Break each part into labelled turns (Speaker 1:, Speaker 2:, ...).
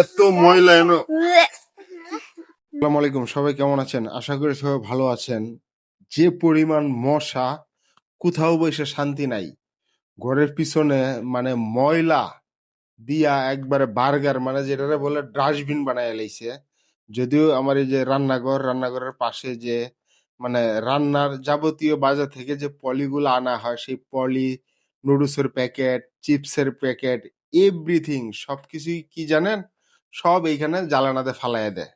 Speaker 1: এত ময়লা এনো। আসসালামু আলাইকুম, সবাই কেমন আছেন? আশা করি সবাই ভালো আছেন। যে পরিমাণ মশা, কোথাও বসে শান্তি নাই। ঘরের পিছনে মানে ময়লা দিয়া একবারে বার্গার, মানে যেটারে বলে ডাস্টবিন বানায় লাইছে। যদিও আমার এই যে রান্নাঘরের পাশে যে মানে রান্নার যাবতীয় বাজার থেকে যে পলিগুলো আনা হয়, সেই পলি, নুডলসের প্যাকেট, চিপসের প্যাকেট, এভরিথিং সবকিছুই কি জানেন, সব এইখানে জ্বালানাতে ফালাইয়া দেয়।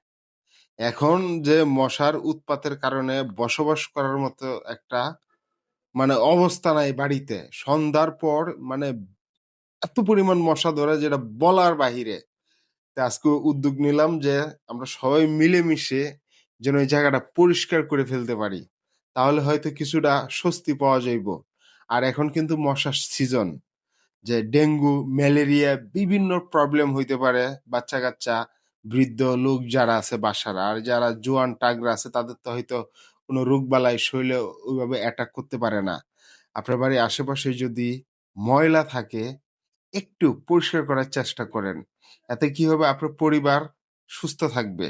Speaker 1: এখন যে মশার উৎপাতের কারণে বসবাস করার মতো একটা মানে অবস্থা নাই বাড়িতে। সন্ধ্যার পর মানে এত পরিমাণ মশা ধরে যেটা বলার বাহিরে। তা আজকে উদ্যোগ নিলাম যে আমরা সবাই মিলেমিশে যেন এই জায়গাটা পরিষ্কার করে ফেলতে পারি, তাহলে হয়তো কিছুটা স্বস্তি পাওয়া যাইব। আর এখন কিন্তু মশার সিজন, যে ডেঙ্গু, ম্যালেরিয়া বিভিন্ন প্রবলেম হইতে পারে বাচ্চা কাচ্চা, বৃদ্ধ লোক যারা আছে বাসার, আর যারা জোয়ান টাগরা আছে তাদের তো হয়তো কোনো রোগ বালাই শরীরে ওইভাবে অ্যাটাক করতে পারে না। আপনার বাড়ির আশেপাশে যদি ময়লা থাকে, একটু পরিষ্কার করার চেষ্টা করেন। এতে কি হবে, আপনার পরিবার সুস্থ থাকবে।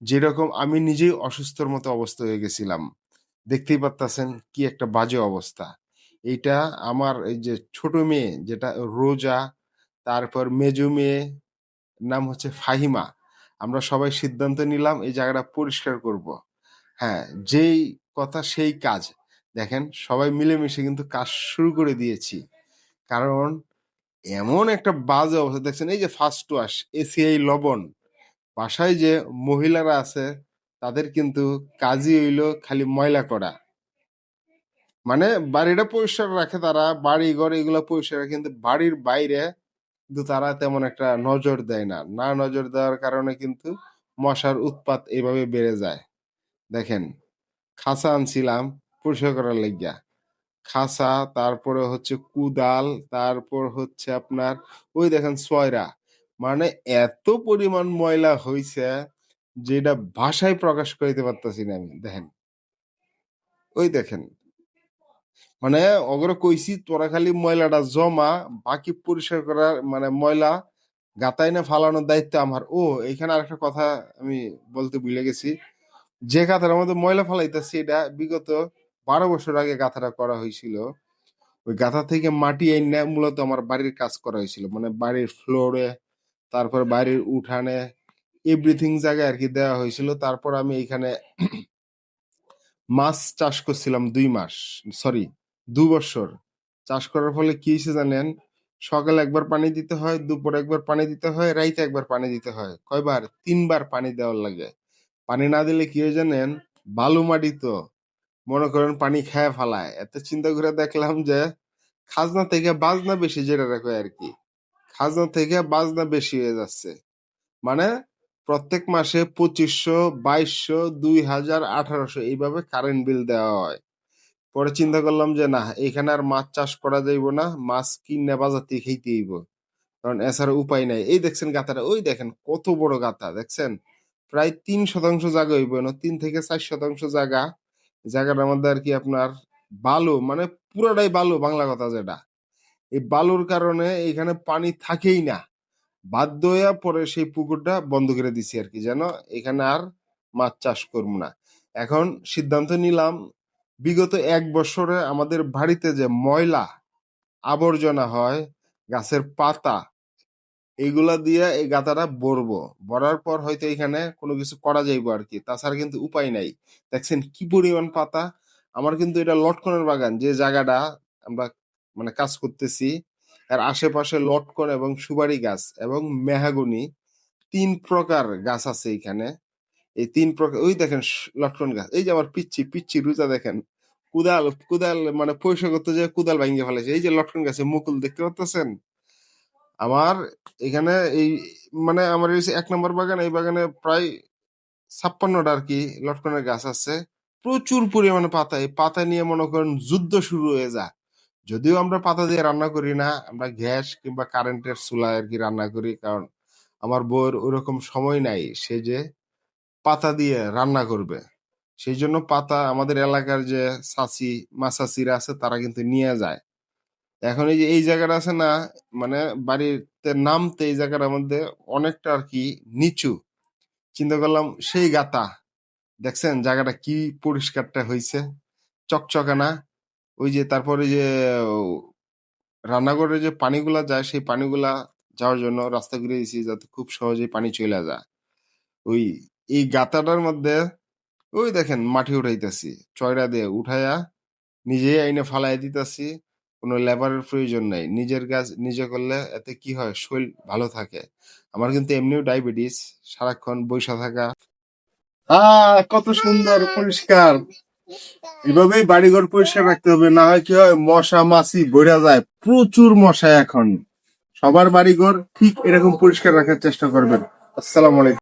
Speaker 1: যেরকম আমি নিজেই অসুস্থর মতো অবস্থা হয়ে গেছিলাম, দেখতেই পারতাছেন কি একটা বাজে অবস্থা। এইটা আমার এই যে ছোট মেয়ে যেটা রোজা, তারপর মেজো মেয়ে নাম হচ্ছে ফাহিমা, আমরা সবাই সিদ্ধান্ত নিলাম এই জায়গাটা পরিষ্কার করব। হ্যাঁ, যেই কথা সেই কাজ। দেখেন সবাই মিলেমিশে কিন্তু কাজ শুরু করে দিয়েছি। কারণ এমন একটা বাজে অবস্থা দেখছেন, এই যে ফার্স্ট ওয়াশ, এসিআই লবণ, বাসায় যে মহিলারা আছে তাদের কিন্তু কাজই হইলো খালি ময়লা করা। মানে বাড়িটা পরিষ্কার রাখে তারা, বাড়ি ঘর এগুলো পরিষ্কার রাখে, কিন্তু বাড়ির বাইরে কিন্তু তারা তেমন একটা নজর দেয় না। না নজর দেওয়ার কারণে কিন্তু মশার উৎপাত এইভাবে বেড়ে যায়। দেখেন, খাঁচা আনছিলাম পরিষ্কার করার লাগিয়া, খাঁচা, তারপরে হচ্ছে কুদাল, তারপর হচ্ছে আপনার ওই দেখেন সয়রা, মানে এত পরিমাণ ময়লা হইছে যেটা ভাষায় প্রকাশ করিতে পারতাছি না আমি। দেখেন, ওই দেখেন, মানে অগরে কইছি তোরা খালি ময়লাটা জমা, বাকি পরিষ্কার করার মানে ময়লা গাতায় না ফালানোর দায়িত্ব আমার। ও, এইখানে আরেকটা কথা আমি বলতে ভুলে গেছি। যে গাথার মধ্যে ময়লা ফালাইতেছি এটা বিগত 12 বছর আগে গাথাটা করা হয়েছিল। ওই গাথা থেকে মাটি এনে মূলত আমার বাড়ির কাজ করা হয়েছিল, মানে বাড়ির ফ্লোরে, তারপর বাড়ির উঠানে, এভরিথিং জায়গায় আর কি দেওয়া হয়েছিল। তারপর আমি এখানে মাছ চাষ করছিলাম 2 মাস, সরি 2 বছর। চাষ করার ফলে কি হয়েছে জানেন, সকালে একবার পানি দিতে হয়, দুপুরে একবার পানি দিতে হয়, রাইতে একবার পানি দিতে হয়। কয়বার? 3বার পানি দেওয়ার লাগে। পানি না দিলে কি হয় জানেন, বালু মাটি তো, মনে করেন পানি খেয়ে ফেলায়। এত চিন্তা করে দেখলাম যে খাজনা থেকে বাজনা বেশি, যেটা রাখো আর কি, খাজনা থেকে বাজনা বেশি হয়ে যাচ্ছে। মানে প্রত্যেক মাসে 2500, 2200, 2000, 1800 এইভাবে কারেন্ট বিল দেওয়া হয়। পরে চিন্তা করলাম যে না, এখানে আর মাছ চাষ করা যাইব না, মাছ কিনে বাজার থেকে খেতে হইব, কারণ এছাড়া উপায় নাই। এই দেখছেন গাথাটা, ওই দেখেন কত বড় গাথা দেখছেন, প্রায় 3% জায়গা হইব না, 3 থেকে 4% জায়গা। জায়গাটার মধ্যে আর কি আপনার বালু, মানে পুরোটাই বালু, বাংলা কথা যেটা। এই বালুর কারণে এখানে পানি থাকেই না। বাধ্য হইয়া পরে সেই পুকুরটা বন্ধ করে দিছি আর কি, যেন এখানে আর মাছ চাষ করবো না। এখন সিদ্ধান্ত নিলাম, বিগত 1 বছরে আমাদের বাড়িতে যে ময়লা আবর্জনা হয়, গাছের পাতা, এইগুলা দিয়ে এই গাতাটা ভরবো। ভরার পর হয়তো এখানে কোনো কিছু করা যাইবো আর কি, তাছাড়া কিন্তু উপায় নাই। দেখছেন কি পরিমাণ পাতা। আমার কিন্তু এটা লটকনের বাগান, যে জায়গাটা আমরা মানে কাজ করতেছি, এর আশেপাশে লটকন এবং সুপারি গাছ এবং মেহাগনি, 3 প্রকার গাছ আছে এখানে। এই 3 প্রকার, ওই দেখেন লটকন গাছ, এই যে আমার পিচ্ছি পিচ্ছি রুজা দেখেন, কুদাল কুদাল মানে পয়সা করতে যায় কুদাল ভাঙ্গে ফেলেছে। এই যে লটকন গাছে মুকুল দেখতে পাচ্ছেন আমার এখানে, এই মানে আমার এই যে 1 নম্বর বাগান, এই বাগানে প্রায় 56টা আর কি লটকনের গাছ আছে। প্রচুর পরিমাণে পাতা, এই পাতা নিয়ে মনে করেন যুদ্ধ শুরু হয়ে যায়। যদিও আমরা পাতা দিয়ে রান্না করি না, আমরা গ্যাস কিংবা কারেন্টের চুলায় আর কি রান্না করি, কারণ আমার বউয়ের ওরকম সময় নাই সে যে পাতা দিয়ে রান্না করবে। সেই জন্য পাতা আমাদের এলাকার যে চাচি মাচাচিরা আছে তারা কিন্তু নিয়ে যায়। এখন এই যে এই জায়গাটা আছে না, মানে বাড়িতে নামতে এই জায়গাটার মধ্যে অনেকটা আর কি নিচু। চিন্তা করলাম সেই গাতা, দেখছেন জায়গাটা কি পরিষ্কারটা হয়েছে, চকচকে না? ওই যে তারপরে যে রান্নাঘরে যে পানিগুলা যায় সেই পানিগুলা যাওয়ার জন্য রাস্তা করে দিয়েছি যাতে খুব সহজেই পানি চলে যায়। ওই এই গাতাটার মধ্যে ওই দেখেন মাটি উঠাইতেছি, চয়রা দিয়ে উঠাইয়া নিজেই আইনে ফালাই দিতেছি। কোনো লেবারের প্রয়োজন নাই, নিজের কাজ নিজে করলে এতে কি হয়, শরীর ভালো থাকে। আমার কিন্তু এমনিও ডায়াবেটিস, সারাক্ষণ বইসা থাকা। কত সুন্দর পরিষ্কার। এভাবেই বাড়িঘর পরিষ্কার রাখতে হবে, না হয় কি হয় মশা মাছি বইরা যায়, প্রচুর মশা এখন। সবার বাড়িঘর ঠিক এরকম পরিষ্কার রাখার চেষ্টা করবেন। আসসালামু আলাইকুম।